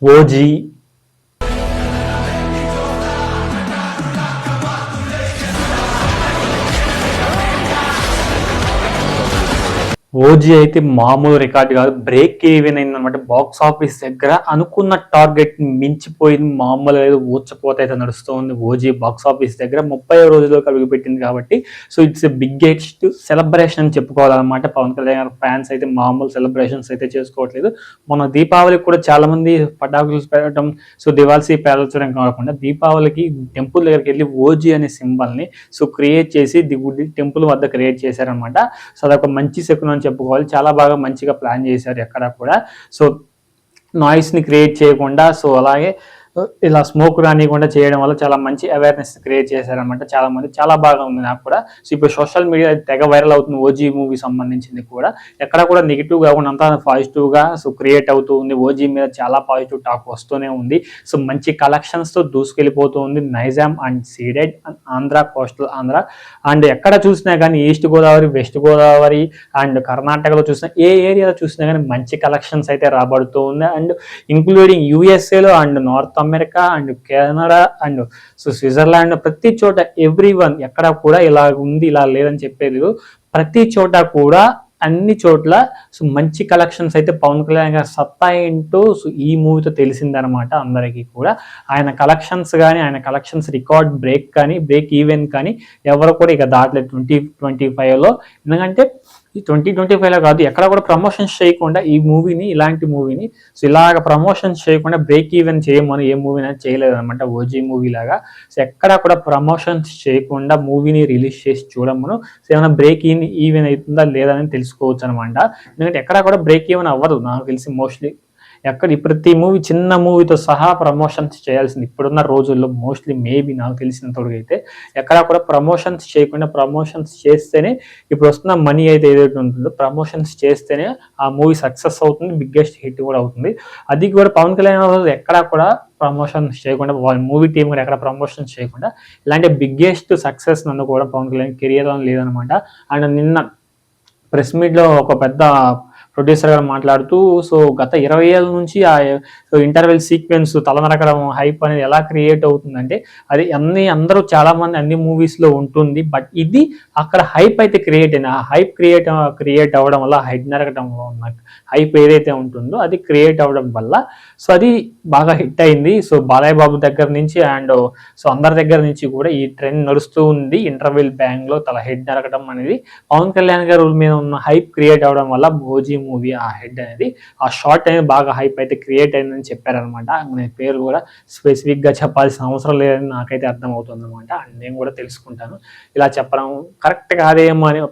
OG OG అయితే మామూలు record కాదు, బ్రేక్ ఈవెన్ అయిందనమాట. బాక్స్ ఆఫీస్ దగ్గర అనుకున్న టార్గెట్ మించిపోయింది, మామూలుగా అయితే ఊచకోత అయితే నడుస్తుంది. ఓజీ బాక్స్ ఆఫీస్ దగ్గర 30 రోజుల్లో అడుగుపెట్టింది కాబట్టి so it's a biggest celebration అని చెప్పుకోవాలన్నమాట. పవన్ కళ్యాణ్ గారు ఫ్యాన్స్ అయితే మామూలు సెలబ్రేషన్స్ అయితే చేసుకోవట్లేదు. మన దీపావళికి కూడా చాలా మంది పటాకులు పెట్టడం, సో దివాల్సీ పేల్చడం కాకుండా దీపావళికి టెంపుల్ దగ్గరికి వెళ్ళి ఓజీ అనే సింబల్ని సో క్రియేట్ చేసి టెంపుల్ వద్ద క్రియేట్ చేశారనమాట. సో అదొక మంచి శకునం అని చెప్పుకోవాలి. చాలా బాగా మంచిగా ప్లాన్ చేశారు ఎక్కడ కూడా. సో నాయిస్ని క్రియేట్ చేయకుండా, సో అలాగే ఇలా స్మోక్ రానియకుండా చేయడం వల్ల చాలా మంచి అవేర్నెస్ క్రియేట్ చేశారనమాట చాలా మంది. చాలా బాగా ఉంది నాకు కూడా. సో ఇప్పుడు సోషల్ మీడియా తెగ వైరల్ అవుతుంది ఓజీ మూవీ సంబంధించింది కూడా. ఎక్కడ కూడా నెగిటివ్ కాకుండా అంతా పాజిటివ్గా సో క్రియేట్ అవుతూ ఉంది. ఓజీ మీద చాలా పాజిటివ్ టాక్ వస్తూనే ఉంది. సో మంచి కలెక్షన్స్తో దూసుకెళ్ళిపోతూ ఉంది. Nizam and Ceded and Andhra, coastal Andhra and ఎక్కడ చూసినా కానీ east Godavari, west Godavari and కర్ణాటకలో చూసినా ఏ ఏరియాలో చూసినా కానీ మంచి కలెక్షన్స్ అయితే రాబడుతూ ఉంది. అండ్ ఇంక్లూడింగ్ యూఎస్ఏలో and North America and Canada and so Switzerland, ప్రతి చోట ఎవ్రీవన్ ఎక్కడ కూడా ఇలా ఉంది ఇలా లేదని చెప్పేది, ప్రతి చోట కూడా అన్ని చోట్ల సో మంచి కలెక్షన్స్ అయితే పవన్ కళ్యాణ్ గారు సత్తా ఏంటో సో ఈ మూవీతో తెలిసిందనమాట అందరికీ కూడా. ఆయన కలెక్షన్స్ కానీ, ఆయన కలెక్షన్స్ రికార్డ్ బ్రేక్ కానీ, బ్రేక్ ఈవెన్ కానీ ఎవరు కూడా ఇక దాటలేదు 2025లో. ఎందుకంటే ఈ 2025లో కాదు, ఎక్కడ కూడా ప్రమోషన్స్ చేయకుండా ఈ మూవీని, ఇలాంటి మూవీని సో ఇలాగ ప్రమోషన్స్ చేయకుండా బ్రేక్ ఈవెన్ చేయమని ఏ మూవీని చేయలేదన్నమాట ఓజీ మూవీ లాగా. సో ఎక్కడ కూడా ప్రమోషన్స్ చేయకుండా మూవీని రిలీజ్ చేసి చూడమను. సో ఏమైనా బ్రేక్ ఈవెన్ అవుతుందా లేదా అని తెలుసుకోవచ్చు అనమాట. ఎందుకంటే ఎక్కడ కూడా బ్రేక్ ఈవెన్ అవ్వదు నాకు తెలిసి మోస్ట్లీ. ఎక్కడ ప్రతి మూవీ చిన్న మూవీతో సహా ప్రమోషన్స్ చేయాల్సింది ఇప్పుడున్న రోజుల్లో మోస్ట్లీ. మేబీ నాకు తెలిసినంతవరకు అయితే ఎక్కడ కూడా ప్రమోషన్స్ చేయకుండా, ప్రమోషన్స్ చేస్తేనే ఇప్పుడు వస్తున్న మనీ అయితే ఏదైతే ఉంటుందో ప్రమోషన్స్ చేస్తేనే ఆ మూవీ సక్సెస్ అవుతుంది, బిగ్గెస్ట్ హిట్ కూడా అవుతుంది. అది కూడా పవన్ కళ్యాణ్ ఎక్కడా కూడా ప్రమోషన్స్ చేయకుండా, వాళ్ళ మూవీ టీం కూడా ఎక్కడ ప్రమోషన్స్ చేయకుండా ఇలాంటి బిగ్గెస్ట్ సక్సెస్ అందుకోవడం పవన్ కళ్యాణ్ కెరియర్లో లేదనమాట. అండ్ నిన్న ప్రెస్ మీట్లో ఒక పెద్ద ప్రొడ్యూసర్ గారు మాట్లాడుతూ సో గత 20 ఏళ్ళ నుంచి ఆ ఇంటర్వెల్ సీక్వెన్స్ తలనరకడం హైప్ అనేది ఎలా క్రియేట్ అవుతుందంటే అది అందరూ చాలా మంది అన్ని మూవీస్లో ఉంటుంది. బట్ ఇది అక్కడ హైప్ అయితే క్రియేట్ అయింది. ఆ హైప్ క్రియేట్ అవ్వడం వల్ల హైట్ నరకడం ఉన్న హైప్ ఏదైతే ఉంటుందో అది క్రియేట్ అవ్వడం వల్ల సో అది బాగా హిట్ అయింది. సో బాలయ్య బాబు దగ్గర నుంచి అండ్ సో అందరి దగ్గర నుంచి కూడా ఈ ట్రెండ్ నడుస్తూ ఉంది. ఇంటర్వెల్ బ్యాంగ్లో తల హెడ్ నరకడం అనేది పవన్ కళ్యాణ్ గారి మీద ఉన్న హైప్ క్రియేట్ అవ్వడం వల్ల ఓజీ మూవీ ఆ హెడ్ అనేది, ఆ షార్ట్ అనేది బాగా హైప్ అయితే క్రియేట్ అయిందని చెప్పారనమాట. నేను పేరు కూడా స్పెసిఫిక్గా చెప్పాల్సిన అవసరం లేదని నాకైతే అర్థమవుతుంది అనమాట. అండ్ నేను కూడా తెలుసుకుంటాను. ఇలా చెప్పడం కరెక్ట్ కాదేమో అని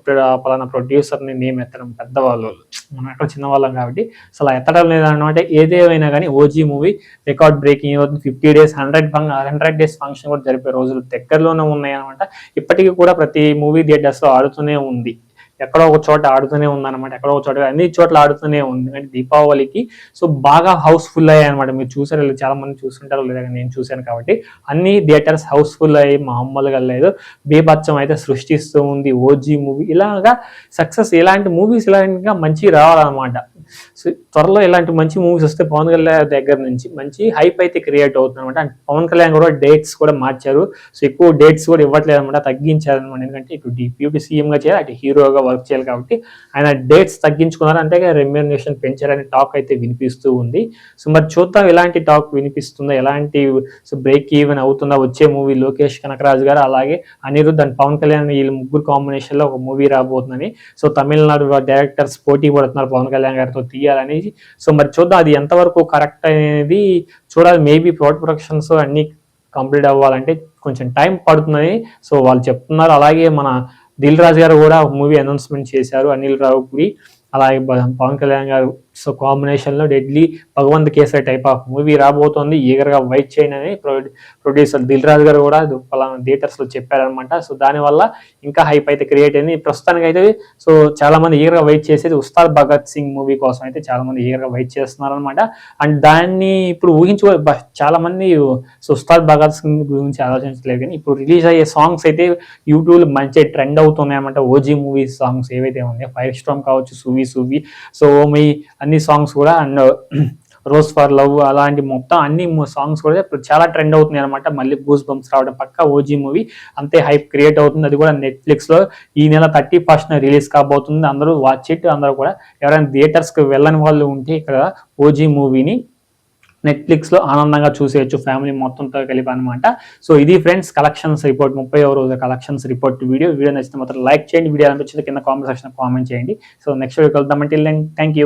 పలానా ప్రొడ్యూసర్ని నేమ్ ఎత్తడం పెద్దవాళ్ళు, మనం ఎక్కడ చిన్నవాళ్ళం కాబట్టి సో అలా ఎత్తడం లేదన్నమాట. ఏదేమైనా కానీ ఓజీ మూవీ రికార్డ్ బ్రేకింగ్ అవుతుంది. 50 days 100 days ఫంక్షన్ కూడా జరిపే రోజులు దగ్గరలోనే ఉన్నాయి అనమాట. ఇప్పటికీ కూడా ప్రతి మూవీ థియేటర్స్లో ఆడుతూనే ఉంది, ఎక్కడో ఒక చోట ఆడుతూనే ఉందన్నమాట. ఎక్కడో ఒక చోట అన్ని చోట్ల ఆడుతూనే ఉంది. అంటే దీపావళికి సో బాగా హౌస్ఫుల్ అయ్యాయి అనమాట. మీరు చూసారు, చాలా మంది చూస్తుంటారు లేదా, నేను చూశాను కాబట్టి అన్ని థియేటర్స్ హౌస్ఫుల్ అయ్యి మామూలుగా లేదు, బీభత్సం అయితే సృష్టిస్తూ ఉంది ఓజీ మూవీ. ఇలాగా సక్సెస్, ఇలాంటి మూవీస్ ఇలాంటిగా మంచి రావాలన్నమాట. సో త్వరలో ఇలాంటి మంచి మూవీస్ వస్తే పవన్ కళ్యాణ్ దగ్గర నుంచి మంచి హైప్ అయితే క్రియేట్ అవుతుంది అనమాట. అండ్ పవన్ కళ్యాణ్ కూడా డేట్స్ కూడా మార్చారు. సో ఎక్కువ డేట్స్ కూడా ఇవ్వట్లేదు అనమాట, తగ్గించారు అనమాట. ఎందుకంటే ఇటు డిప్యూటీ సీఎంగా చేయాలి, అటు హీరోగా వర్క్ చేయాలి కాబట్టి ఆయన డేట్స్ తగ్గించుకున్నారు. అంతేగా రెమ్యూనరేషన్ పెంచారని టాక్ అయితే వినిపిస్తూ ఉంది. సో మరి చూద్దాం ఎలాంటి టాక్ వినిపిస్తుందో, ఎలాంటి సో బ్రేక్ ఈవెన్ అవుతుందా వచ్చే మూవీ. లోకేష్ కనకరాజు గారు అలాగే అనిరుద్ధ్ అండ్ పవన్ కళ్యాణ్ వీళ్ళు ముగ్గురు కాంబినేషన్లో ఒక మూవీ రాబోతుందని సో తమిళనాడు డైరెక్టర్స్ పోటీ పడుతున్నారు పవన్ కళ్యాణ్ గారితో తీయాలని. సో మరి చూద్దాం అది ఎంతవరకు కరెక్ట్ అనేది చూడాలి. మేబీ ప్రొడక్షన్స్ అన్ని కంప్లీట్ అవ్వాలంటే కొంచెం టైం పడుతుందని సో వాళ్ళు చెప్తున్నారు. అలాగే మన దిల్ రాజు గారు కూడా మూవీ అనౌన్స్మెంట్ చేశారు, అనిల్ రావుపూడి అలాగే పవన్ కళ్యాణ్ గారు సో కాంబినేషన్లో deadly Bhagavanth Kesari type of movie రాబోతోంది, ఈగర్గా వెయిట్ చేయండి అని ప్రొడ్యూసర్ దిల్ రాజు గారు కూడా పలానా థియేటర్స్లో చెప్పారనమాట. సో దానివల్ల ఇంకా హైప్ అయితే క్రియేట్ అయింది. ప్రస్తుతానికి అయితే సో చాలా మంది ఈగర్గా వెయిట్ చేసేది ఉస్తాద్ భగత్ సింగ్ మూవీ కోసం అయితే చాలా మంది ఈగర్గా వెయిట్ చేస్తున్నారు అనమాట. అండ్ దాన్ని ఇప్పుడు చాలా మంది సో ఉస్తాద్ భగత్ సింగ్ గురించి ఆలోచించలేదు, కానీ ఇప్పుడు రిలీజ్ అయ్యే సాంగ్స్ అయితే యూట్యూబ్లో మంచి ట్రెండ్ అవుతున్నాయి అనమాట. ఓజీ మూవీ సాంగ్స్ ఏవైతే ఉన్నాయో, ఫైర్ స్టార్మ్ కావచ్చు, సువి సో మీ అన్ని సాంగ్స్ కూడా. అండ్ రోజ్ ఫర్ లవ్ అలాంటి మొత్తం అన్ని సాంగ్స్ కూడా ఇప్పుడు చాలా ట్రెండ్ అవుతున్నాయి అనమాట. మళ్ళీ గూస్ బంప్స్ రావడం పక్క ఓజీ మూవీ అంతే హైప్ క్రియేట్ అవుతుంది. అది కూడా నెట్ఫ్లిక్స్ లో ఈ నెల 31st రిలీజ్ కాబోతుంది. అందరూ వాచ్ ఇట్. అందరూ కూడా ఎవరైనా థియేటర్స్ కి వెళ్ళని వాళ్ళు ఉంటే ఇక్కడ ఓజీ మూవీని నెట్ఫ్లిక్స్ లో ఆనందంగా చూసేయచ్చు ఫ్యామిలీ మొత్తంతో కలిపి అనమాట. సో ఇది ఫ్రెండ్స్ కలెక్షన్స్ రిపోర్ట్ 30వ రోజు కలెక్షన్స్ రిపోర్ట్ వీడియో నచ్చితే మాత్రం లైక్ చేయండి. వీడియో అనిపించింది కింద కామెంట్ సెక్షన్ కామెంట్ చేయండి. సో నెక్స్ట్ వీడియో కలుద్దామంటే థ్యాంక్ యూ.